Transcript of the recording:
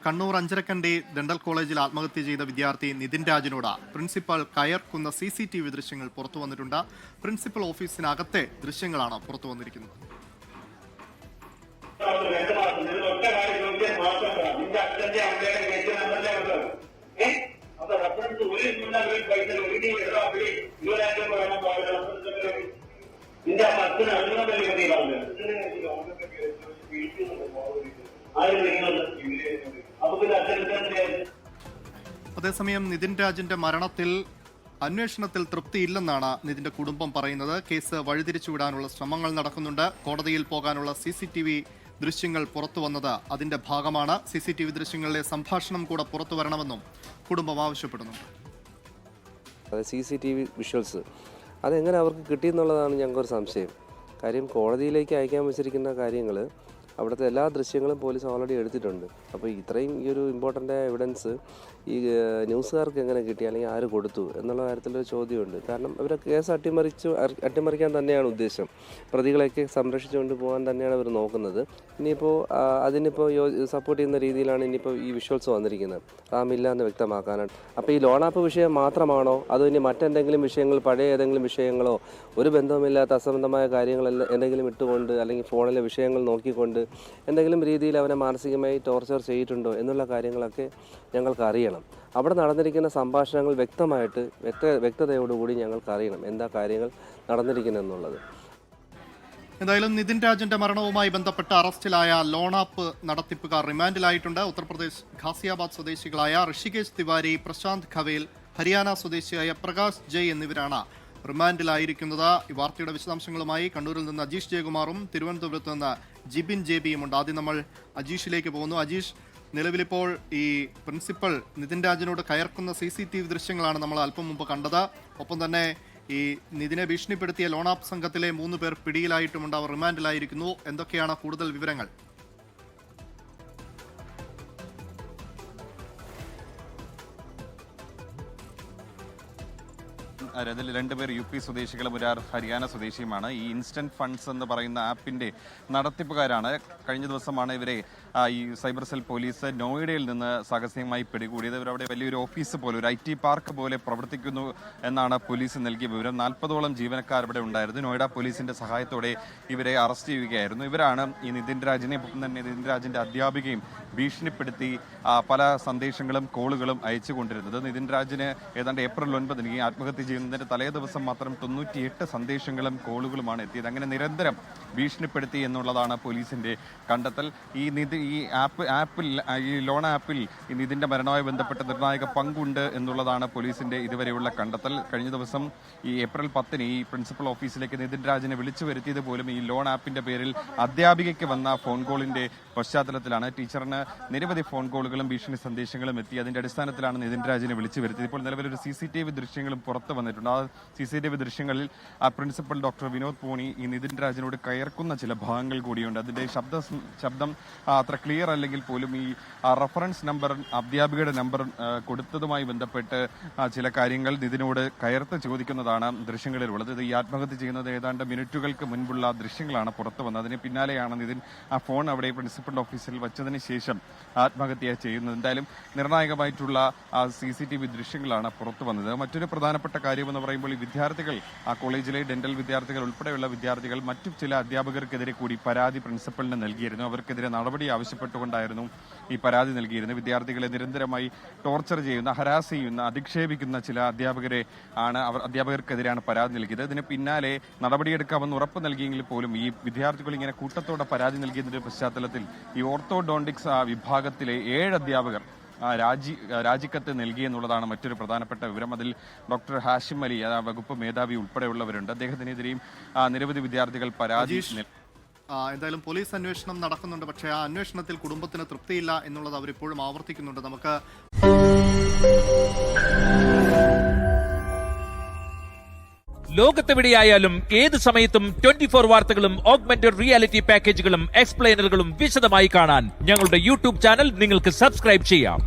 Kannur Anjarakandy dental കോളേജിൽ ആത്മഹത്യ ചെയ്ത വിദ്യാർത്ഥി നിതിൻ രാജിനോട് പ്രിൻസിപ്പൽ കയർക്കുന്ന CCTV ദൃശ്യങ്ങൾ പുറത്തു വന്നിട്ടുണ്ട്. പ്രിൻസിപ്പൽ ഓഫീസിനകത്തെ ദൃശ്യങ്ങളാണ് പുറത്തു വന്നിരിക്കുന്നത്. അതേസമയം നിതിൻ രാജിന്റെ മരണത്തിൽ അന്വേഷണത്തിൽ തൃപ്തിയില്ലെന്നാണ് നിതിന്റെ കുടുംബം പറയുന്നത്. കേസ് വഴിതിരിച്ചുവിടാനുള്ള ശ്രമങ്ങൾ നടക്കുന്നുണ്ട്. കോടതിയിൽ പോകാനുള്ള CCTV ദൃശ്യങ്ങൾ പുറത്തു വന്നത് അതിന്റെ ഭാഗമാണ്. CCTV ദൃശ്യങ്ങളിലെ സംഭാഷണം കൂടെ പുറത്തു വരണമെന്നും കുടുംബം ആവശ്യപ്പെടുന്നു. CCTV വിഷ്വൽസ് അതെങ്ങനെ അവർക്ക് കിട്ടിയെന്നുള്ളതാണ് ഞങ്ങൾക്കൊരു സംശയം. കാര്യം കോടതിയിലേക്ക് അയക്കാൻ വെച്ചിരിക്കുന്ന കാര്യങ്ങൾ അവിടുത്തെ എല്ലാ ദൃശ്യങ്ങളും പോലീസ് ഓൾറെഡി എടുത്തിട്ടുണ്ട്. അപ്പോൾ ഇത്രയും ഈ ഒരു ഇമ്പോർട്ടൻ്റ് എവിഡൻസ് ഈ ന്യൂസുകാർക്ക് എങ്ങനെ കിട്ടി, അല്ലെങ്കിൽ ആര് കൊടുത്തു എന്നുള്ള കാര്യത്തിലൊരു ചോദ്യമുണ്ട്. കാരണം അവരെ കേസ് അട്ടിമറിക്കാൻ തന്നെയാണ് ഉദ്ദേശം. പ്രതികളെയൊക്കെ സംരക്ഷിച്ചുകൊണ്ട് പോകാൻ തന്നെയാണ് അവർ നോക്കുന്നത്. ഇനിയിപ്പോൾ അതിനിപ്പോൾ സപ്പോർട്ട് ചെയ്യുന്ന രീതിയിലാണ് ഇനിയിപ്പോൾ ഈ വിഷ്വൽസ് വന്നിരിക്കുന്നത്. റാമില്ല എന്ന് വ്യക്തമാക്കാനാണ്. അപ്പോൾ ഈ ലോണാപ്പ് വിഷയം മാത്രമാണോ അതോ ഇനി മറ്റെന്തെങ്കിലും വിഷയങ്ങൾ, പഴയ ഏതെങ്കിലും വിഷയങ്ങളോ, ഒരു ബന്ധവുമില്ലാത്ത അസംബന്ധമായ കാര്യങ്ങളെല്ലാം എന്തെങ്കിലും ഇട്ടുകൊണ്ട് അല്ലെങ്കിൽ ഫോണിലെ വിഷയങ്ങൾ നോക്കിക്കൊണ്ട് എന്തെങ്കിലും രീതിയിൽ അവനെ മാനസികമായി ടോർച്ചർ ചെയ്തിട്ടുണ്ടോ എന്നുള്ള കാര്യങ്ങളൊക്കെ ഞങ്ങൾക്ക് അറിയണം. അവിടെ നടന്നിരിക്കുന്ന സംഭാഷണങ്ങൾ വ്യക്തതയോടുകൂടി ഞങ്ങൾക്ക് അറിയണം എന്താ കാര്യങ്ങൾ നടന്നിരിക്കുന്നതെന്നുള്ളത്. എന്തായാലും നിതിൻ രാജിന്റെ മരണവുമായി ബന്ധപ്പെട്ട് അറസ്റ്റിലായ ലോണാപ്പ് നടത്തിപ്പുകാർ റിമാൻഡിലായിട്ടുണ്ട്. ഉത്തർപ്രദേശ് ഘാസിയാബാദ് സ്വദേശികളായ ഋഷികേശ് തിവാരി, പ്രശാന്ത് ഖവേൽ, ഹരിയാന സ്വദേശിയായ പ്രകാശ് ജയ് എന്നിവരാണ് റിമാൻഡിലായിരിക്കുന്നത്. ഈ വാർത്തയുടെ വിശദാംശങ്ങളുമായി കണ്ണൂരിൽ നിന്ന് അജീഷ് ജയകുമാറും തിരുവനന്തപുരത്ത് നിന്ന് ജിബിൻ JBയും ഉണ്ട്. ആദ്യം നമ്മൾ അജീഷിലേക്ക് പോകുന്നു. അജീഷ്, നിലവിലിപ്പോൾ ഈ പ്രിൻസിപ്പൽ നിതിൻ രാജിനോട് കയർക്കുന്ന CCTV ദൃശ്യങ്ങളാണ് നമ്മൾ അല്പം മുമ്പ് കണ്ടത്. ഒപ്പം തന്നെ ഈ നിതിനെ ഭീഷണിപ്പെടുത്തിയ ലോണാപ്പ് സംഘത്തിലെ 3 പേർ പിടിയിലായിട്ടുമുണ്ട്. അവർ റിമാൻഡിലായിരിക്കുന്നു. എന്തൊക്കെയാണ് കൂടുതൽ വിവരങ്ങൾ? അതിൽ 2 പേർ UP സ്വദേശികളും ഒരാൾ ഹരിയാന സ്വദേശിയുമാണ്. ഈ ഇൻസ്റ്റന്റ് ഫണ്ട്സ് എന്ന് പറയുന്ന ആപ്പിന്റെ നടത്തിപ്പുകാരാണ്. കഴിഞ്ഞ ദിവസമാണ് ഇവരെ ഈ സൈബർ സെൽ പോലീസ് നോയിഡയിൽ നിന്ന് സാഹസികമായി പിടികൂടിയത്. ഇവരവിടെ വലിയൊരു ഓഫീസ് പോലെ, ഒരു IT പാർക്ക് പോലെ പ്രവർത്തിക്കുന്നു എന്നാണ് പോലീസ് നൽകിയ വിവരം. 40ഓളം ജീവനക്കാർ ഇവിടെ ഉണ്ടായിരുന്നു. നോയിഡ പോലീസിന്റെ സഹായത്തോടെ ഇവരെ അറസ്റ്റ് ചെയ്യുകയായിരുന്നു. ഇവരാണ് ഈ നിതിൻ രാജിനെ, ഒപ്പം തന്നെ നിതിൻ രാജിന്റെ അധ്യാപികയും ഭീഷണിപ്പെടുത്തി പല സന്ദേശങ്ങളും കോളുകളും അയച്ചുകൊണ്ടിരുന്നത്. നിതിൻ രാജിന് ഏതാണ്ട് April 9 ഈ ആത്മഹത്യ ചെയ്യുന്നതിന്റെ തലേ ദിവസം മാത്രം 98 സന്ദേശങ്ങളും കോളുകളുമാണ് എത്തിയത്. അങ്ങനെ നിരന്തരം ഭീഷണിപ്പെടുത്തി എന്നുള്ളതാണ് പോലീസിന്റെ കണ്ടെത്തൽ. ഈ ലോൺ ആപ്പിൽ ഈ നിതിന്റെ മരണവുമായി ബന്ധപ്പെട്ട നിർണായക പങ്കുണ്ട് എന്നുള്ളതാണ് പോലീസിന്റെ ഇതുവരെയുള്ള കണ്ടെത്തൽ. കഴിഞ്ഞ ദിവസം ഈ April 10 ഈ പ്രിൻസിപ്പൽ ഓഫീസിലേക്ക് നിതിൻ രാജിനെ വിളിച്ചു വരുത്തിയത് പോലും ഈ ലോൺ ആപ്പിന്റെ പേരിൽ അധ്യാപികയ്ക്ക് വന്ന ഫോൺ കോളിന്റെ പശ്ചാത്തലത്തിലാണ്. ടീച്ചറിന് നിരവധി ഫോൺ കോളുകളും ഭീഷണി സന്ദേശങ്ങളും എത്തി. അതിന്റെ അടിസ്ഥാനത്തിലാണ് നിതിൻ രാജിനെ വിളിച്ചു വരുത്തിയത്. ഇപ്പോൾ നിലവിലൊരു CCTV ദൃശ്യങ്ങളും പുറത്തു വന്നിട്ടുണ്ട്. ആ CCTV ദൃശ്യങ്ങളിൽ പ്രിൻസിപ്പൽ ഡോക്ടർ വിനോദ് പൂണി ഈ നിതിൻ രാജിനോട് കയർക്കുന്ന ചില ഭാഗങ്ങൾ കൂടിയുണ്ട്. അതിന്റെ ശബ്ദം അത്ര ക്ലിയർ അല്ലെങ്കിൽ പോലും ഈ റഫറൻസ് നമ്പർ, അധ്യാപികയുടെ നമ്പർ കൊടുത്തതുമായി ബന്ധപ്പെട്ട് ചില കാര്യങ്ങൾ നിതിനോട് കയർത്ത് ചോദിക്കുന്നതാണ് ദൃശ്യങ്ങളിലുള്ളത്. ഇത് ഈ ആത്മഹത്യ ചെയ്യുന്നത് ഏതാണ്ട് മിനിറ്റുകൾക്ക് മുൻപുള്ള ദൃശ്യങ്ങളാണ് പുറത്തു വന്നത്. അതിന് പിന്നാലെയാണ് നിതിൻ ആ ഫോൺ അവിടെ പ്രിൻസിപ്പൽ ഓഫീസിൽ വച്ചതിന് ശേഷം ആത്മഹത്യ ചെയ്യുന്നത്. എന്തായാലും നിർണായകമായിട്ടുള്ള CCTV ദൃശ്യങ്ങളാണ് പുറത്തു വന്നത്. മറ്റൊരു പ്രധാനപ്പെട്ട കാര്യമെന്ന് പറയുമ്പോൾ ഈ വിദ്യാർത്ഥികൾ, ആ കോളേജിലെ ഡെന്റൽ വിദ്യാർത്ഥികൾ ഉൾപ്പെടെയുള്ള വിദ്യാർത്ഥികൾ മറ്റു ചില അധ്യാപകർക്കെതിരെ കൂടി പരാതി പ്രിൻസിപ്പലിന് നൽകിയിരുന്നു. അവർക്കെതിരെ നടപടി ആവശ്യപ്പെട്ടുകൊണ്ടായിരുന്നു ഈ പരാതി നൽകിയിരുന്നത്. വിദ്യാർത്ഥികളെ നിരന്തരമായി ടോർച്ചർ ചെയ്യുന്ന, ഹരാസ് ചെയ്യുന്ന, അധിക്ഷേപിക്കുന്ന ചില അധ്യാപകർക്കെതിരെയാണ് പരാതി നൽകിയത്. ഇതിന് പിന്നാലെ നടപടിയെടുക്കാമെന്ന് ഉറപ്പ് നൽകിയെങ്കിൽ പോലും ഈ വിദ്യാർത്ഥികൾ ഇങ്ങനെ കൂട്ടത്തോടെ പരാതി നൽകിയതിന്റെ പശ്ചാത്തലത്തിൽ ഈ ഓർത്തോഡോണ്ടിക്സ് വിഭാഗത്തിലെ 7 അധ്യാപകർ രാജിക്കത്ത് നൽകിയെന്നുള്ളതാണ് മറ്റൊരു പ്രധാനപ്പെട്ട വിവരം. അതിൽ ഡോക്ടർ ഹാഷിം അലി, വകുപ്പ് മേധാവി ഉൾപ്പെടെയുള്ളവരുണ്ട്. അദ്ദേഹത്തിനെതിരെയും നിരവധി വിദ്യാർത്ഥികൾ പരാതി. എന്തായാലും പോലീസ് അന്വേഷണം നടക്കുന്നുണ്ട്. പക്ഷേ ആ അന്വേഷണത്തിൽ കുടുംബത്തിന് തൃപ്തിയില്ല എന്നുള്ളത് അവരിപ്പോഴും ആവർത്തിക്കുന്നുണ്ട്. നമുക്ക് ലോകത്തെവിടെയായാലും ഏത് സമയത്തും 24 വാർത്തകളും ഓഗ്മെന്റഡ് റിയാലിറ്റി പാക്കേജുകളും എക്സ്പ്ലെയിനറുകളും വിശദമായി കാണാൻ ഞങ്ങളുടെ YouTube ചാനൽ നിങ്ങൾക്ക് സബ്സ്ക്രൈബ് ചെയ്യാം.